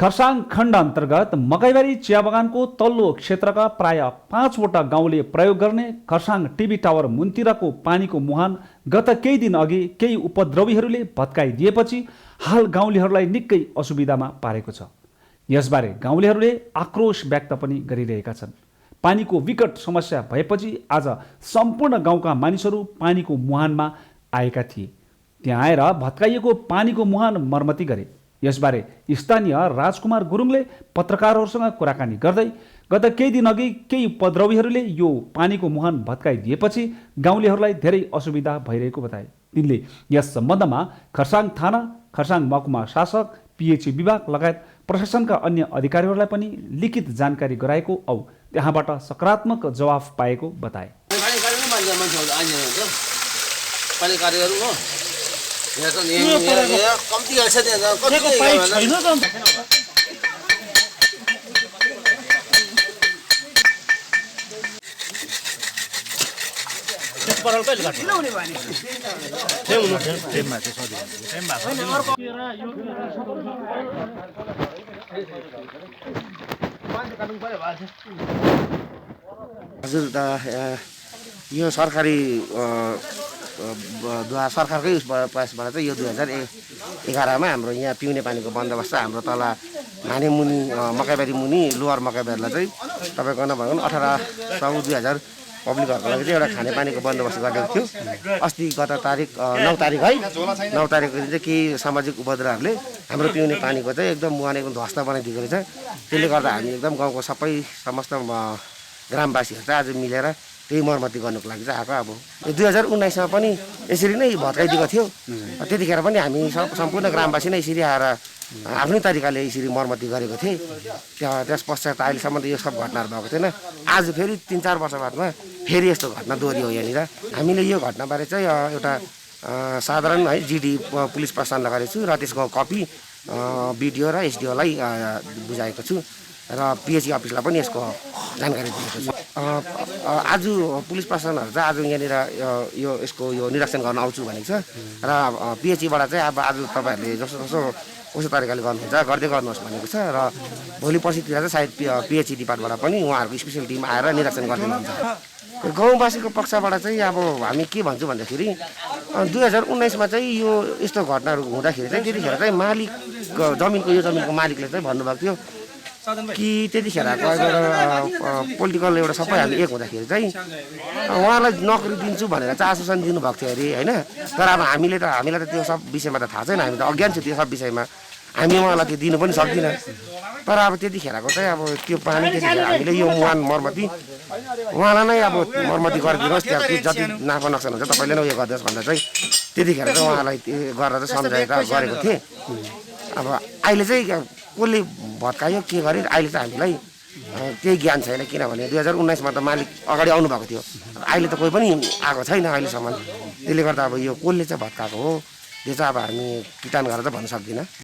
खरसाङ खण्ड अन्तर्गत मकैबारी चिया बगानको तल्लो क्षेत्रका प्राय 5 वटा गाउँले प्रयोग गर्ने खरसाङ टिभी टावर मुन्तिरको पानीको मुहान गत केही दिन अघि केही उपद्रवीहरूले भत्काइदिएपछि हाल गाउँलेहरूलाई निकै असुविधामा पारेको छ। यसबारे गाउँलेहरूले आक्रोश व्यक्त पनि गरिरहेका छन्। पानीको विकट समस्या भएपछि आज सम्पूर्ण गाउँका मानिसहरू पानीको मुहानमा आएका थिए। त्यहाँ आएर भत्काइएको पानीको मुहान मर्मती गरे। यसबारे स्थानीय राजकुमार गुरुङले पत्रकारहरूसँग कुराकानी गर्दै गत केही दिन अघि केही उपद्रवीहरूले यो पानीको मुहान भत्काइदिएपछि गाउँलेहरूलाई धेरै असुविधा भइरहेको बताए। तिनले यस सम्बन्धमा खरसाङ थाना, खरसाङ महकुमा शासक, पिएचई विभाग लगायत प्रशासनका अन्य अधिकारीहरूलाई पनि लिखित जानकारी गराएको औ त्यहाँबाट सकारात्मक जवाफ पाएको बताए। कम्ती छ हजुर यो सरकारी सरकारकै प्रयासबाट चाहिँ यो 2011 मा हाम्रो यहाँ पिउने पानीको बन्दोबस्त हाम्रो तल माने मुनि मकैबारी मुनि लोवर मकैबारीलाई चाहिँ तपाईँको नभएको 18/2000 पब्लिकहरूको लागि चाहिँ एउटा खानेपानीको बन्दोबस्त गरेको थियो। अस्ति गत तारिक 9 तारिक है 9 तारिकको दिन चाहिँ केही सामाजिक उपद्रवहरूले हाम्रो पिउने पानीको चाहिँ एकदम मुहान एकदम ध्वस्त बनाइदिएको रहेछ। त्यसले गर्दा हामी एकदम गाउँको सबै समस्त ग्रामवासीहरू चाहिँ आज मिलेर त्यही मर्मती गर्नुको लागि चाहिँ आएको। अब यो 2019 मा पनि यसरी नै भत्काइदिएको थियो। त्यतिखेर पनि हामी सम्पूर्ण ग्रामवासी नै यसरी आएर आफ्नै तरिकाले यसरी मर्मती गरेको थिए। त्यस पश्चात अहिलेसम्म त यो सब घटनाहरू भएको थिएन। आज फेरि 3-4 वर्ष बादमा फेरि यस्तो घटना दोहोरियो यहाँनिर। हामीले यो घटनाबारे चाहिँ एउटा साधारण है जिडी पुलिस प्रशासन लगाएको छु र त्यसको कपी बिडिओ र एसडिओलाई बुझाएको छु र पिएचई अफिसलाई पनि यसको जानकारी दिएको छु। आज पुलिस प्रशासनहरू चाहिँ आज यहाँनिर यसको निरीक्षण गर्न आउँछु भनेको छ र पिएचईबाट चाहिँ अब आज तपाईँहरूले जसो कस्तो तरिकाले गर्नुहुन्छ गर्दै गर्नुहोस् भनेको छ र भोलि पर्सितिर चाहिँ सायद पिएचई डिपार्टबाट पनि उहाँहरूको स्पेसल टिम आएर निरीक्षण गर्दै हुन्छ। गाउँवासीको पक्षबाट चाहिँ अब हामी के भन्छौँ भन्दाखेरि 2019 मा चाहिँ यो यस्तो घटनाहरू हुँदाखेरि चाहिँ त्यतिखेर चाहिँ मालिक यो जमिनको मालिकले चाहिँ भन्नुभएको थियो कि त्यतिखेरको एउटा पोलिटिकल एउटा सबै हामी एक हुँदाखेरि चाहिँ उहाँलाई नोकरी दिन्छु भनेर चाहिँ आश्वासन दिनुभएको थियो अरे होइन। तर अब हामीलाई त त्यो सब विषयमा त थाहा छैन, हामी त अज्ञान छु त्यो सब विषयमा, हामी उहाँलाई त्यो दिनु पनि सक्दिनँ। तर अब त्यतिखेरको चाहिँ अब त्यो पानी त्यतिखेर हामीले यो मुहान मर्मती उहाँलाई नै अब मर्मती गरिदिनुहोस्, त्यहाँ जति नाफा नोक्सान हुन्छ तपाईँले नै उयो गरिदिनुहोस् भन्दा चाहिँ त्यतिखेर चाहिँ उहाँलाई गरेर चाहिँ सम्झाएर गरेको थिएँ। अब अहिले चाहिँ कसले भत्कायो के गर्यो अहिले त हामीलाई त्यही ज्ञान छैन, किनभने 2019 मा त मालिक अगाडि आउनु भएको थियो, अहिले त कोही पनि आएको छैन अहिलेसम्म। त्यसले गर्दा अब यो कसले चाहिँ भत्काएको हो त्यो चाहिँ अब हामी किटान गरेर चाहिँ भन्न सक्दिनँ।